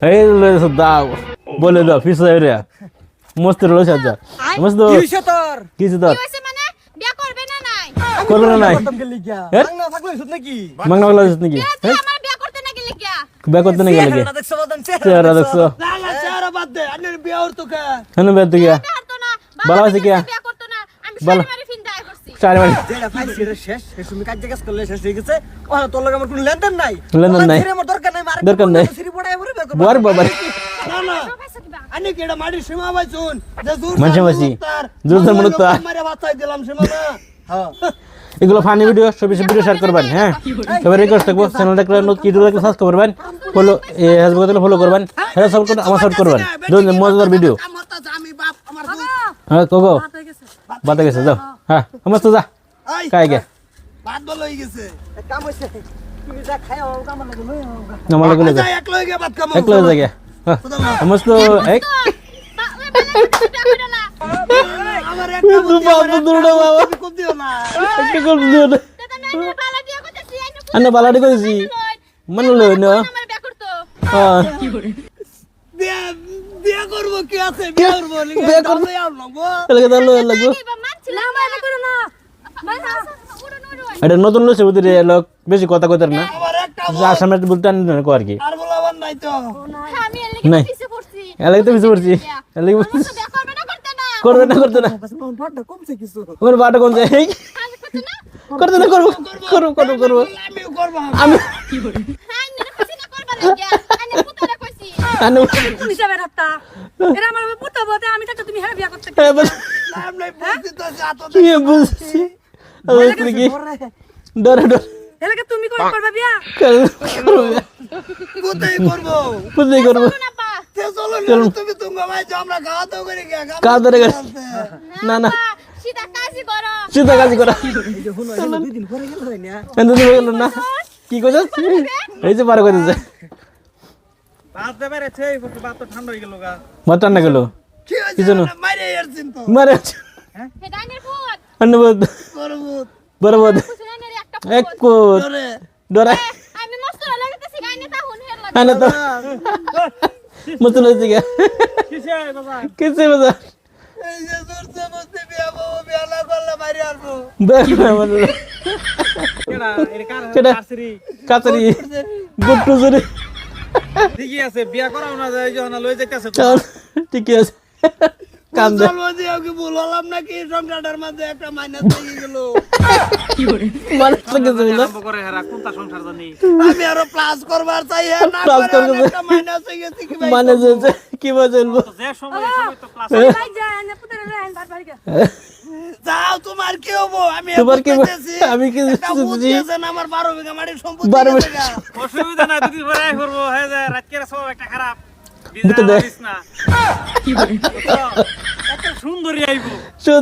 এই দাও বলে দাও ফিস রে মস্ত রলো সাজা মস্ত কিসে তোর কিছু তোর কি হইছে মানে বিয়া করবে না নাই করবে না নাই খতম গেলি গিয়া হ্যাঁ? না থাকলে শুন নাকি মাংনা বলা যাচ্ছে নাকি তুই আমার বিয়া করতে না গেলি কিয়া বিয়ে করতে না গেলে কি চেহারা দেখছো বদন চেহারা দেখছো না না চেহারা বাদ দে আন্নের বিয়া হর তো কা কেন বিয়ে তো গিয়া বিয়া করতো না ভালো আছে কিয়া বিয়া করতো না আমি ভালো। শাড়ি মারি ফিনতে আই করছি চার মানে যেটা ফাইছি রে শেষ তুমি কাজ জায়গা করলে শেষ হয়ে গেছে ও তোর লগে আমার কোনো লেনদেন নাই লেনদেন নাই। আমার দরকার নাই মার দরকার নাই। সিরি পড়াই পড়ে বের বর বাবা না না পয়সা দিবা আনি কেডা মারি সীমা ভাই শুন যে জোর মাঝে মাঝে, জোর জোর মনে তো। মারে বাঁচাই দিলাম সীমা না হ্যাঁ এগুলো ফানি ভিডিও সব ভিডিও শেয়ার করবেন হ্যাঁ সবাই রিকোয়েস্ট থাকবো চ্যানেলটাকে ইউটিউবে সাবস্ক্রাইব করবেন ফলো ফেসবুকে ফলো করবেন হ্যাঁ সব আমার সাপোর্ট করবেন দুজন মজাদার ভিডিও আমি বাপ আমার হ্যাঁ কোকো বাতা গেছে যাও হ্যাঁ আমার তো যা কাই গে বাদ বল হয়ে গেছে এক কাম হইছে তুমি যা খাই ও কাম লাগে লই আমার লাগলে যা এক লই গে বাদ কাম এক লয়ে জায়গা আমার তো এক বিয়া করো না আমার একটা বাবা দুড়া বাবা কম দিও না একটা করে দিও না দাদা আমি বালা বিয়া করতেছি আইনো আন্না বালাডি কইছি মানে লই না আমার বিয়া করতো হ্যাঁ বিয়া বিয়া করব কি আছে বিয়া করব লিগে বিয়া করবো। দাও আর লাগবো এলাকা দাও লাগবো দিবা মানছিল না মানা করো না মানা উড়ো উড়ো এটা নতুন লইছে বুঝি লোক বেশি কথা কইতার না আমার একটা আসামে বলতে আনি কো আর কি আর বলাবার নাই তো আমি এর লাগি নাই। পিছে পড়ছি এলাকা তো বেশি পড়ছি এলাকা আমার তো বিয়া করবে না করতে না করবে না করতে না ভাড়া কমছে কিছু আমার বাটা কোন যায় কাজ করতে না করতে না করবো করবো করবো করবো আমিও করব আমি হ্যাঁ নিরে খুশি না করবা লাগিয়া আমি পুতরে কইছি আনি কোন হিসাবে রাখতা এরা আমার পুত্র বলতে আমি তাকে তুমি হ্যাঁ বিয়া করতে নাম নাই বুঝতে তো যাতো কি বুঝছি আমি কি ডরে ডরে এলাকে তুমি করবে বিয়া করবো কোথায় করব বুঝতেই করবো না পা তে চলো তুমি তুমি ভাই যে আমরা খাওয়া দাওয়া করে গিয়া কাজ ধরে গেছে না না সিধা কাজই করো চিন্তা কাজ করা দুই দিন পরে গেল হয় না এত দিন হয়ে গেল না কি কইছ এই যে পার কইতেছে ভাত দেবে রে ছে ভাত তো ঠান্ডা হয়ে গেল গা মাত্র না গেল কি কি জানো? হইছে মাইরে এরছিন তো মারে হে ডাইনের ফুট ধন্যবাদ করব বরাবর কুসুনের একটা এক কোট ধরে ডরা আমি মস্ত লাগাতেছি গাইনে তা হুন হেল লাগে আনে তো মত লইছে গে কিসে বাবা কিসে বাজা এই যে জোরছে বসতে বিয়া বাবু বিয়া না করলে মারি আরবো দেখ না বল কেডা এর কার কেডা? কারসিরি কাছারি গুট্টু জুরি ঠিকই আছে বিয়া করাও না যায় যখন লই যাইতাছে তো চল ঠিকই আছে কাম দে চলবো যে ওকে বললাম নাকি সংসারটার মধ্যে একটা মাইনাস হয়ে গেল মানুষ লাগে বলে আরম্ভ করে হেরা কোনটা সংসার জানি আমি আরো প্লাস করবার চাই হ্যাঁ না Plus করে করবে। একটা মাইনাস হয়ে গেছে কি ভাই মানে যে কি বলবো যে সময় তো ক্লাস ভাই যায় না পুত্র রেন ভাত ভাই যাও তোমার কি হবো আমি তোমার কি হবো? বুঝতেছি। আমি কি একটা বুঝতেছি? বুঝতেছেন আমার 12 বিঘা মাটির সম্পত্তি 12 গেছে গা। অসুবিধা নাই দুদিন পরে আই করবো হয়ে যায় রাতকের সব একটা খারাপ বুঝতে দে। বিজা না কি একটা সুন্দরী আইবো